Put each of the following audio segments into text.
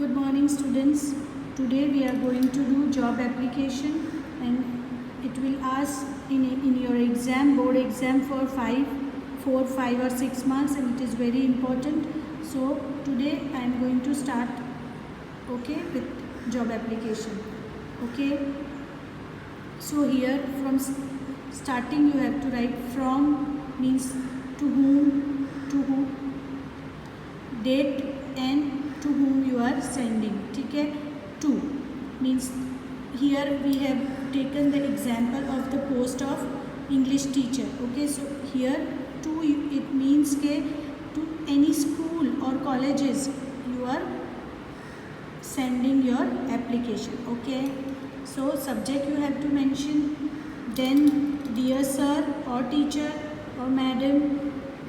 Good morning students. Today we are going to do job application and it will ask in your exam, board exam for 4, 5 or 6 marks, and it is very important. So today I am going to start with job application. Okay. So here from starting you have to write from means to whom, date and to whom you are sending. ठीक है. To means here we have taken the example of the post of English teacher. Okay, so here to it means के to any school or colleges you are sending your application. Okay, so subject you have to mention, then dear sir or teacher or madam.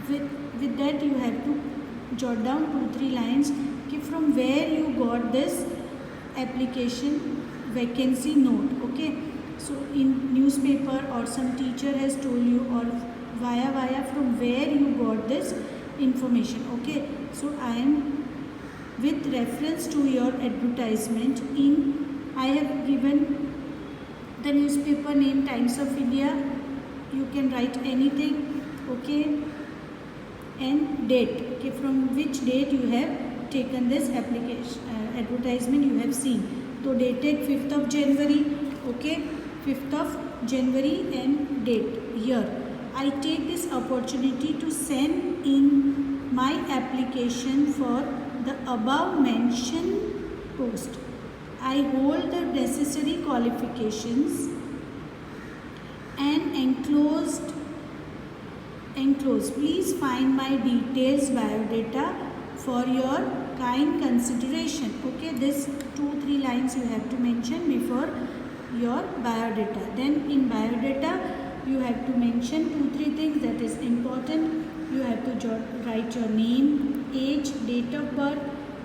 With that you have to jot down 2-3 lines from where you got this application vacancy note. Okay, so in newspaper or some teacher has told you, or via from where you got this information. Okay, so I am with reference to your advertisement I have given the newspaper name Times of India. You can write anything. Okay, and date. Okay, from which date you have taken this application advertisement you have seen. So dated 5th of January. Okay, 5th of January and date year. I take this opportunity to send in my application for the above mentioned post. I hold the necessary qualifications and enclosed. Please find my details biodata for your kind consideration. Okay, this 2-3 lines you have to mention before your biodata. Then in biodata you have to mention 2-3 things that is important. You have to write your name, age, date of birth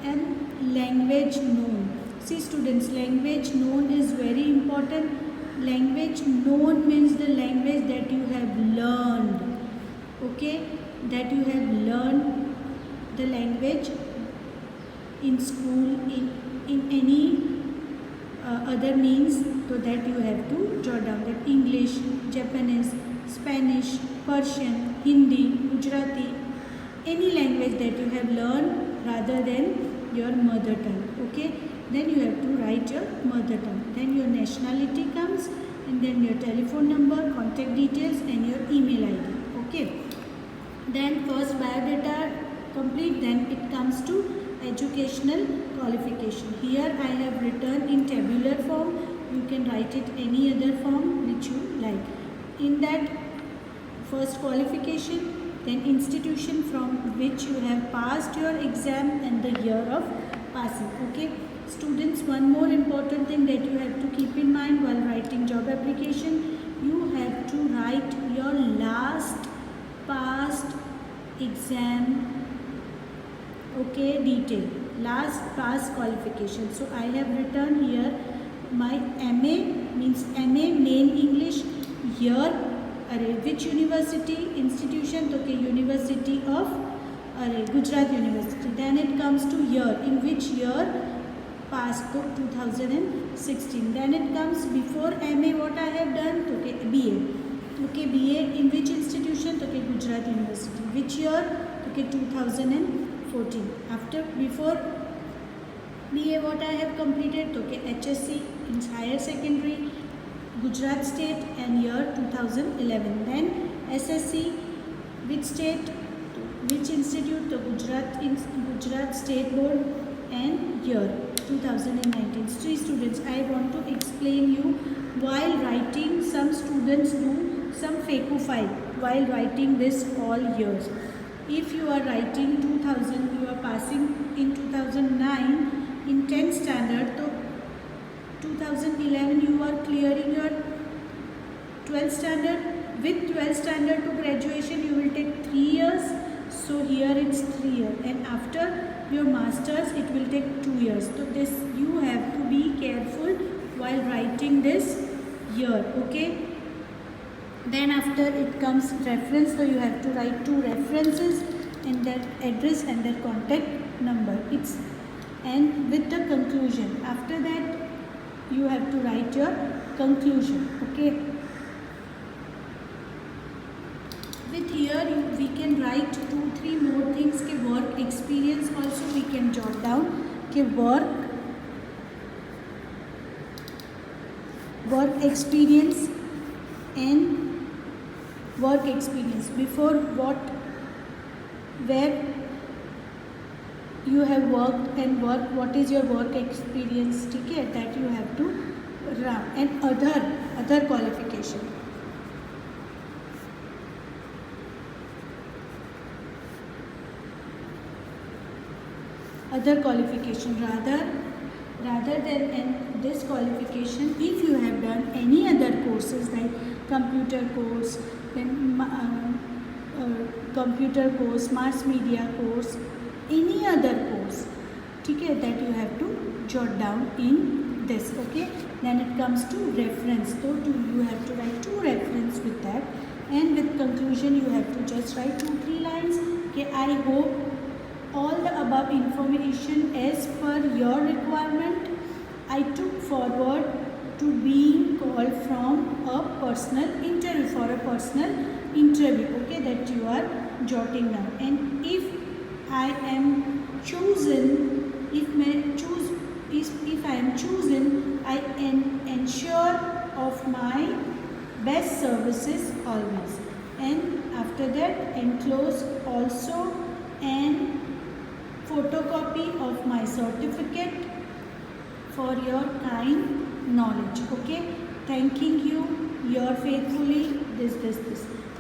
and language known. See students, language known is very important. Language known means the language that you have learned. Okay, that you have learned the language in school, in any other means, so that you have to jot down that English, Japanese, Spanish, Persian, Hindi, Gujarati, any language that you have learned rather than your mother tongue. Okay, then you have to write your mother tongue. Then your nationality comes, and then your telephone number, contact details and your email ID. Okay, then first biodata complete, then it comes to educational qualification. Here I have written in tabular form. You can write it any other form which you like. In that first qualification, then institution from which you have passed your exam and the year of passing. Okay students, one more important thing that you have to keep in mind while writing job application, you have to write your last past exam. Okay, detail, last past qualification. So I have written here my MA means MA main English, year, which university, institution, okay, University of Gujarat University. Then it comes to year, in which year passed, 2016. Then it comes before MA what I have done, okay, BA. Okay, BA in which institution, okay, Gujarat University. Which year, okay, 2014. After before BA what I have completed, okay, HSC in higher secondary, Gujarat state and year 2011. Then SSC, which state, which institute, the Gujarat State Board and year 2019. So students, I want to explain you while writing, some students do some fakeify while writing this all years. If you are writing 2000, you are passing in 2009 in 10th standard, so 2011 you are clearing your 12th standard. With 12th standard to graduation you will take 3 years. So here it's 3 years, and after your masters it will take 2 years. So this you have to be careful while writing this year. Okay, then after it comes reference, so you have to write 2 references and their address and their contact number. It's and with the conclusion. After that you have to write your conclusion. Okay, with here we can write 2-3 more things के work experience also we can jot down कि work experience and work experience before where you have worked and what is your work experience, ठीक है, that you have to write. And other qualification, rather than this qualification, if you have done any other courses like computer course, then computer course, mass media course, any other course, ठीक है, that you have to jot down in this. Okay, then it comes to reference, so you have to write 2 reference with that, and with conclusion you have to just write 2-3 lines. Okay, I hope all the above information as per your requirement I took forward to being called from a personal interview, for a personal interview. Okay, that you are jotting down. And if I am chosen, if I am chosen, I ensure of my best services always. And after that enclose also an photocopy of my certificate for your kind knowledge. Okay, thanking you, your faithfully, this.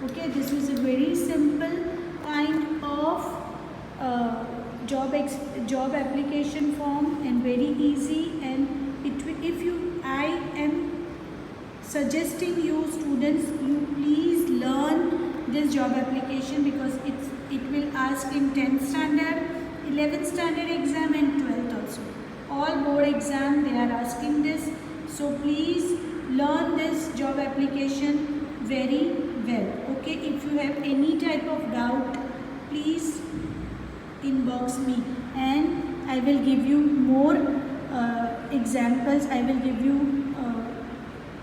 Okay, this is a very simple kind of job application form and very easy. And I am suggesting you students, you please learn this job application because it will ask in 10th standard, 11th standard exam and 12th also. All board exam they are asking this. So please learn this job application very well. Okay, if you have any type of doubt, please inbox me and I will give you more examples. I will give you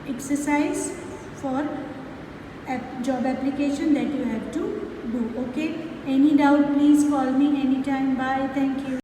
exercise for job application that you have to do. Okay, any doubt please call me anytime. Bye, thank you.